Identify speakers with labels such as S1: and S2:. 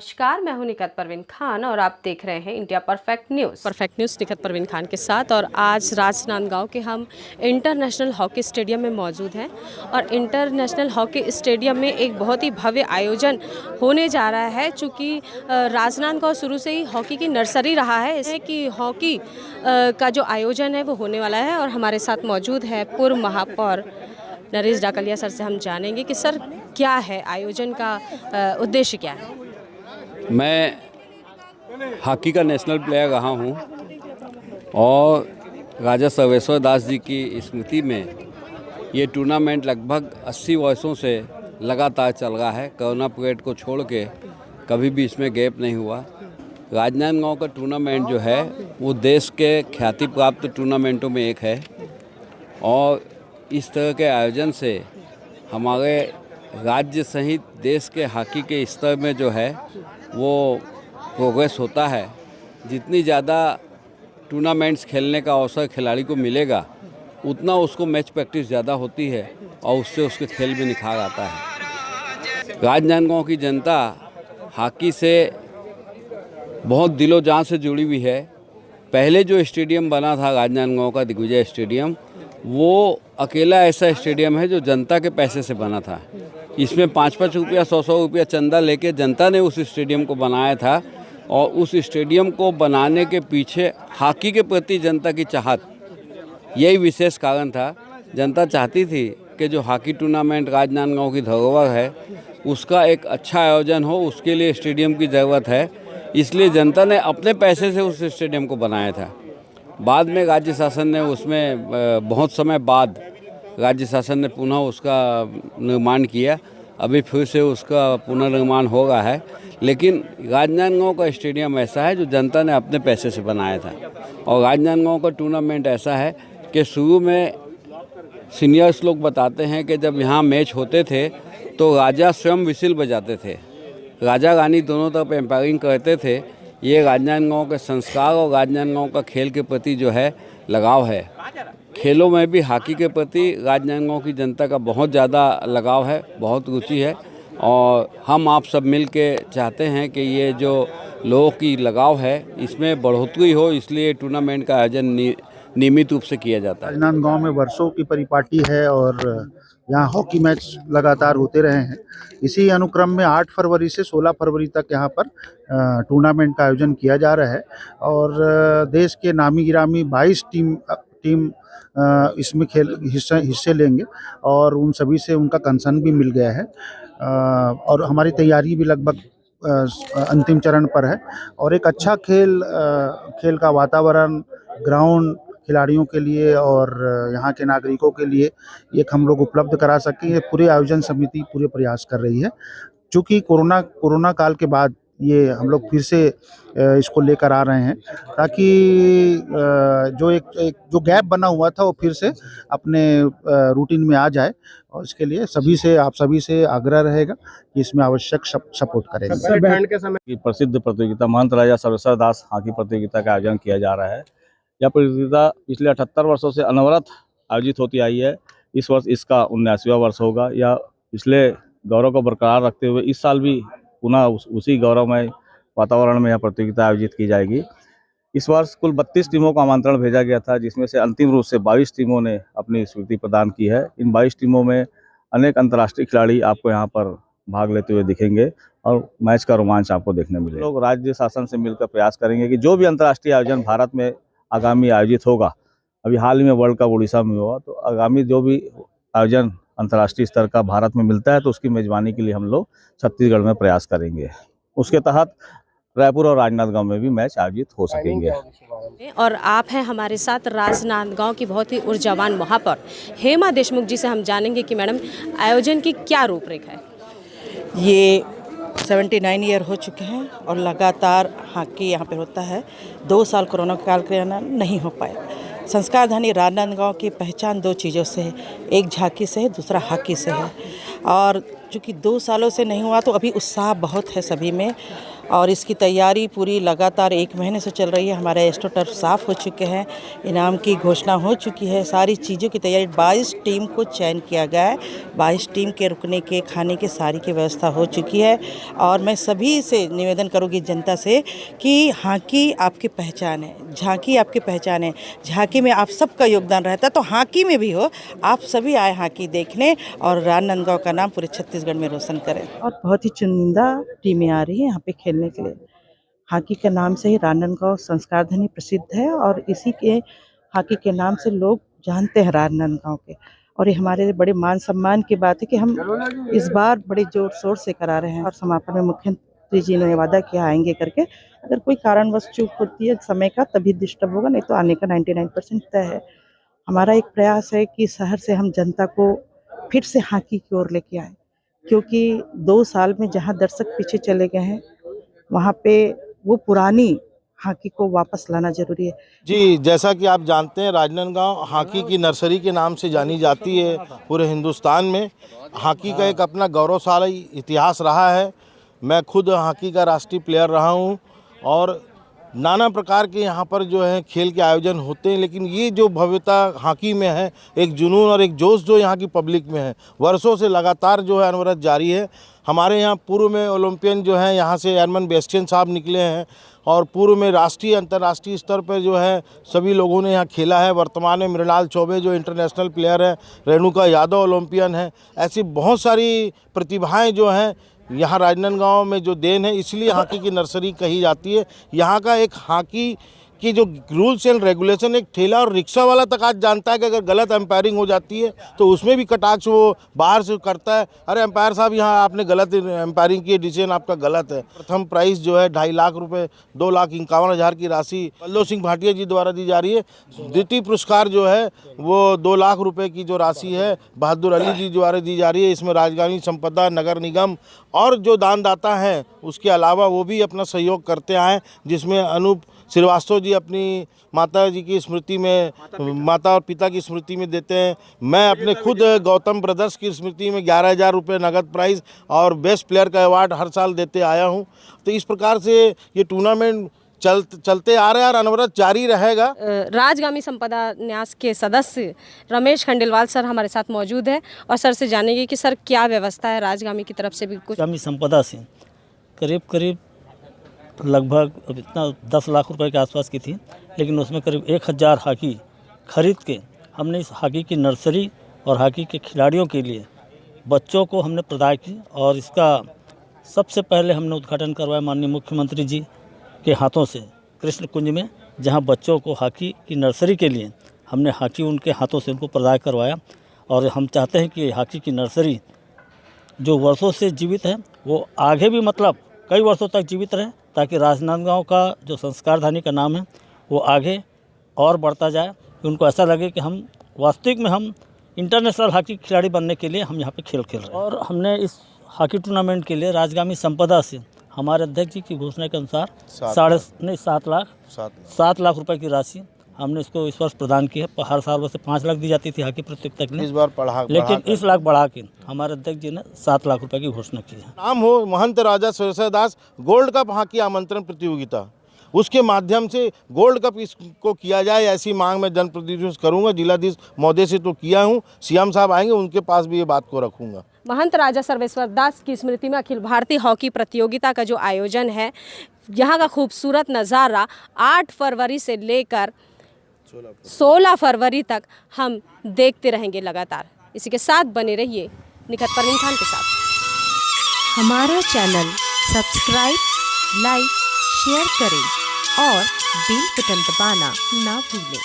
S1: नमस्कार, मैं हूं निखत परवीन खान और आप देख रहे हैं India perfect news Nikhat Parveen Khan के साथ। और आज राजनांदगांव के हम इंटरनेशनल हॉकी स्टेडियम में मौजूद हैं और इंटरनेशनल हॉकी स्टेडियम में एक बहुत ही भव्य आयोजन होने जा रहा है। चूँकि राजनांदगांव शुरू से ही हॉकी की नर्सरी रहा है, इसलिए कि हॉकी का जो आयोजन है वो होने वाला है। और हमारे साथ मौजूद है पूर्व महापौर नरेश डाकलिया सर से हम जानेंगे कि सर क्या है आयोजन का उद्देश्य क्या है।
S2: मैं हॉकी का नेशनल प्लेयर रहा हूं और राजा सर्वेश्वर दास जी की स्मृति में ये टूर्नामेंट लगभग 80 वर्षों से लगातार चल रहा है। कोरोना पीरियड को छोड़ के कभी भी इसमें गैप नहीं हुआ। राजनांदगांव का टूर्नामेंट जो है वो देश के ख्याति प्राप्त टूर्नामेंटों में एक है और इस तरह के आयोजन से हमारे राज्य सहित देश के हॉकी के स्तर में जो है वो प्रोग्रेस होता है। जितनी ज़्यादा टूर्नामेंट्स खेलने का अवसर खिलाड़ी को मिलेगा उतना उसको मैच प्रैक्टिस ज़्यादा होती है और उससे उसके खेल में निखार आता है। राजनांदगांव की जनता हॉकी से बहुत दिलो जान से जुड़ी हुई है। पहले जो स्टेडियम बना था राजनांदगांव का दिग्विजय स्टेडियम, वो अकेला ऐसा स्टेडियम है जो जनता के पैसे से बना था। इसमें 5-5 रुपया 100-100 रुपया चंदा लेके जनता ने उस स्टेडियम को बनाया था और उस स्टेडियम को बनाने के पीछे हॉकी के प्रति जनता की चाहत, यही विशेष कारण था। जनता चाहती थी कि जो हॉकी टूर्नामेंट राजनांदगांव की धरोहर है उसका एक अच्छा आयोजन हो, उसके लिए स्टेडियम की ज़रूरत है। इसलिए जनता ने अपने पैसे से उस स्टेडियम को बनाया था। बाद में राज्य शासन ने उसमें बहुत समय बाद राज्य शासन ने पुनः उसका निर्माण किया। अभी फिर से उसका पुनर्निर्माण हो रहा है, लेकिन राजनांदगांव का स्टेडियम ऐसा है जो जनता ने अपने पैसे से बनाया था। और राजनांदगांव का टूर्नामेंट ऐसा है कि शुरू में सीनियर्स लोग बताते हैं कि जब यहाँ मैच होते थे तो राजा स्वयं विसिल बजाते थे, राजा रानी दोनों तरफ एम्पायरिंग करते थे। ये राजनांदगांव के संस्कार और राजनांदगांव का खेल के प्रति जो है लगाव है। खेलों में भी हॉकी के प्रति राजनांदगांव की जनता का बहुत ज़्यादा लगाव है, बहुत रुचि है और हम आप सब मिल के चाहते हैं कि ये जो लोगों की लगाव है इसमें बढ़ोतरी हो, इसलिए टूर्नामेंट का आयोजन नियमित रूप से किया जाता है।
S3: राजनांदगांव में वर्षों की परिपाटी है और यहाँ हॉकी मैच लगातार होते रहे हैं। इसी अनुक्रम में 8 फरवरी से 16 फरवरी तक यहाँ पर टूर्नामेंट का आयोजन किया जा रहा है और देश के नामी गिरामी 22 टीम इसमें हिस्से लेंगे और उन सभी से उनका कंसर्न भी मिल गया है और हमारी तैयारी भी लगभग अंतिम चरण पर है। और एक अच्छा खेल का वातावरण, ग्राउंड खिलाड़ियों के लिए और यहाँ के नागरिकों के लिए एक हम लोग उपलब्ध करा सकें, ये पूरी आयोजन समिति पूरे प्रयास कर रही है। चूँकि कोरोना काल के बाद ये हम लोग फिर से इसको लेकर आ रहे हैं ताकि जो गैप बना हुआ था वो फिर से अपने रूटीन में आ जाए और इसके लिए आप सभी से आग्रह रहेगा कि इसमें आवश्यक सपोर्ट करेंगे।
S4: प्रसिद्ध प्रतियोगिता महंत राजा सर्वेश्वर दास हॉकी प्रतियोगिता का आयोजन किया जा रहा है। यह प्रतियोगिता पिछले 78 वर्षों से अनवरत आयोजित होती आई है। इस वर्ष इसका 79वां वर्ष होगा। यह पिछले गौरव को बरकरार रखते हुए इस साल भी पुनः उसी गौरवमय वातावरण में यह प्रतियोगिता आयोजित की जाएगी। इस वर्ष कुल 32 टीमों का आमंत्रण भेजा गया था, जिसमें से अंतिम रूप से 22 टीमों ने अपनी स्वीकृति प्रदान की है। इन 22 टीमों में अनेक अंतर्राष्ट्रीय खिलाड़ी आपको यहाँ पर भाग लेते हुए दिखेंगे और मैच का रोमांच आपको देखने मिलेगा। लोग राज्य शासन से मिलकर प्रयास करेंगे कि जो भी अंतर्राष्ट्रीय आयोजन भारत में आगामी आयोजित होगा, अभी हाल ही में वर्ल्ड कप उड़ीसा में हुआ, तो आगामी जो भी आयोजन अंतर्राष्ट्रीय स्तर का भारत में मिलता है तो उसकी मेजबानी के लिए हम लोग छत्तीसगढ़ में प्रयास करेंगे। उसके तहत रायपुर और राजनांदगांव में भी मैच आयोजित हो सकेंगे।
S1: और आप हैं हमारे साथ राजनांदगांव की बहुत ही ऊर्जावान महापौर हेमा देशमुख जी से हम जानेंगे कि मैडम आयोजन की क्या रूपरेखा है।
S5: ये 79 ईयर हो चुके हैं और लगातार हॉकी यहाँ पे होता है। 2 साल कोरोना काल के कारण नहीं हो पाया। संस्कार धनी राजनांदगांव की पहचान 2 चीज़ों से है, एक झांकी से है, दूसरा हॉकी से है। और चूँकि 2 सालों से नहीं हुआ तो अभी उत्साह बहुत है सभी में और इसकी तैयारी पूरी लगातार 1 महीने से चल रही है। हमारे एस्ट्रोटर्फ साफ़ हो चुके हैं, इनाम की घोषणा हो चुकी है, सारी चीज़ों की तैयारी 22 टीम को चयन किया गया है। 22 टीम के रुकने के, खाने के सारी की व्यवस्था हो चुकी है और मैं सभी से निवेदन करूँगी जनता से कि हॉकी आपकी पहचान है, झांकी आपकी पहचान है। झांकी में आप सबका योगदान रहता है तो हॉकी में भी हो, आप सभी आए हॉकी देखने और राजनांदगांव का नाम पूरे छत्तीसगढ़ में रोशन करें। और बहुत ही चुनिंदा टीमें आ रही हैं यहाँ पे खेलने के लिए। हॉकी के नाम से ही राजनांदगांव संस्कार धनी प्रसिद्ध है और इसी के हॉकी के नाम से लोग जानते हैं राजनांदगांव के और ये हमारे लिए बड़े मान सम्मान की बात है कि हम इस बार बड़े जोर शोर से करा रहे हैं और समापन में मुख्यमंत्री जी ने वादा किया आएंगे करके। अगर कोई कारणवश चूक होती है समय का तभी डिस्टर्ब होगा, नहीं तो आने का 99% तय है। हमारा एक प्रयास है कि शहर से हम जनता को फिर से हॉकी की ओर लेके आए, क्योंकि 2 साल में जहां दर्शक पीछे चले गए हैं वहां पे वो पुरानी हॉकी को वापस लाना जरूरी है।
S6: जी, जैसा कि आप जानते हैं राजनांदगांव हॉकी की नर्सरी के नाम से जानी जाती है पूरे हिंदुस्तान में। हॉकी का एक अपना गौरवशाली इतिहास रहा है। मैं खुद हॉकी का राष्ट्रीय प्लेयर रहा हूं और नाना प्रकार के यहाँ पर जो है खेल के आयोजन होते हैं, लेकिन ये जो भव्यता हॉकी में है, एक जुनून और एक जोश जो यहाँ की पब्लिक में है, वर्षों से लगातार जो है अनवरत जारी है। हमारे यहाँ पूर्व में ओलंपियन जो है यहाँ से एडमंड बेस्टियन साहब निकले हैं और पूर्व में राष्ट्रीय अंतर्राष्ट्रीय स्तर पर जो है सभी लोगों ने यहाँ खेला है। वर्तमान में मृणाल चौबे जो इंटरनेशनल प्लेयर है, रेणुका यादव ओलंपियन है, ऐसी बहुत सारी प्रतिभाएं जो हैं यहाँ राजनांदगांव में जो देन है, इसलिए हॉकी की नर्सरी कही जाती है। यहाँ का एक हॉकी की जो रूल्स एंड रेगुलेशन, एक ठेला और रिक्शा वाला तक आज जानता है कि अगर गलत एम्पायरिंग हो जाती है तो उसमें भी कटाक्ष वो बाहर से करता है, अरे एम्पायर साहब यहाँ आपने गलत एम्पायरिंग की, डिसीजन आपका गलत है। प्रथम प्राइज़ जो है 2.5 लाख रुपये, 2,51,000 की राशि बल्लो सिंह भाटिया जी द्वारा दी जा रही है। द्वितीय पुरस्कार जो है वो 2 लाख रुपये की जो राशि है बहादुर अली जी द्वारा दी जा रही है। इसमें राजधानी संपदा, नगर निगम और जो दानदाता हैं उसके अलावा वो भी अपना सहयोग करते आए, जिसमें अनूप श्रीवास्तव जी अपनी माता जी की स्मृति में, माता और पिता की स्मृति में देते हैं। मैं अपने खुद गौतम ब्रदर्स की स्मृति में 11,000 रुपये नगद प्राइज़ और बेस्ट प्लेयर का अवार्ड हर साल देते आया हूं। तो इस प्रकार से ये टूर्नामेंट चलते आ रहा है और अनवरत जारी रहेगा।
S1: राजगामी संपदा न्यास के सदस्य रमेश खंडेलवाल सर हमारे साथ मौजूद है और सर से जानेंगे कि सर क्या व्यवस्था है राजगामी की तरफ से भी कुछ।
S7: राजगामी संपदा से करीब लगभग इतना 10 लाख रुपए के आसपास की थी, लेकिन उसमें करीब 1,000 हॉकी खरीद के हमने इस हॉकी की नर्सरी और हॉकी के खिलाड़ियों के लिए बच्चों को हमने प्रदान की और इसका सबसे पहले हमने उद्घाटन करवाया माननीय मुख्यमंत्री जी के हाथों से कृष्ण कुंज में, जहां बच्चों को हॉकी की नर्सरी के लिए हमने हॉकी उनके हाथों से उनको प्रदान करवाया। और हम चाहते हैं कि हॉकी की नर्सरी जो वर्षों से जीवित है वो आगे भी मतलब कई वर्षों तक जीवित रहे, ताकि राजनांदगांव का जो संस्कारधानी का नाम है वो आगे और बढ़ता जाए। उनको ऐसा लगे कि हम वास्तविक में हम इंटरनेशनल हॉकी खिलाड़ी बनने के लिए हम यहाँ पे खेल खेल रहे हैं। और हमने इस हॉकी टूर्नामेंट के लिए राजगामी संपदा से हमारे अध्यक्ष जी की घोषणा के अनुसार 7 लाख रुपए की राशि हमने इसको इस वर्ष प्रदान की है। हर साल वैसे 5 लाख दी जाती थी हॉकी प्रतियोगिता के लिए,
S6: इस बार
S7: लेकिन इस लाख बढ़ा के हमारे अध्यक्ष जी ने 7 लाख रुपए की घोषणा की है।
S6: नाम हो महंत राजा सुरेश्वर दास गोल्ड कप हॉकी आमंत्रण प्रतियोगिता, उसके माध्यम से गोल्ड कप इसको किया जाए, ऐसी मांग मैं जनप्रतिनिधियों से करूँगा। जिलाधीश महोदय से तो किया हूँ, सीएम साहब आएंगे उनके पास भी ये बात को रखूँगा।
S1: महंत राजा सर्वेश्वर दास की स्मृति में अखिल भारतीय हॉकी प्रतियोगिता का जो आयोजन है, यहाँ का खूबसूरत नज़ारा 8 फरवरी से लेकर 16 फरवरी तक हम देखते रहेंगे लगातार। इसी के साथ बने रहिए निखत परवीन खान के साथ।
S8: हमारा चैनल सब्सक्राइब, लाइक, शेयर करें और बेल बटन दबाना ना भूलें।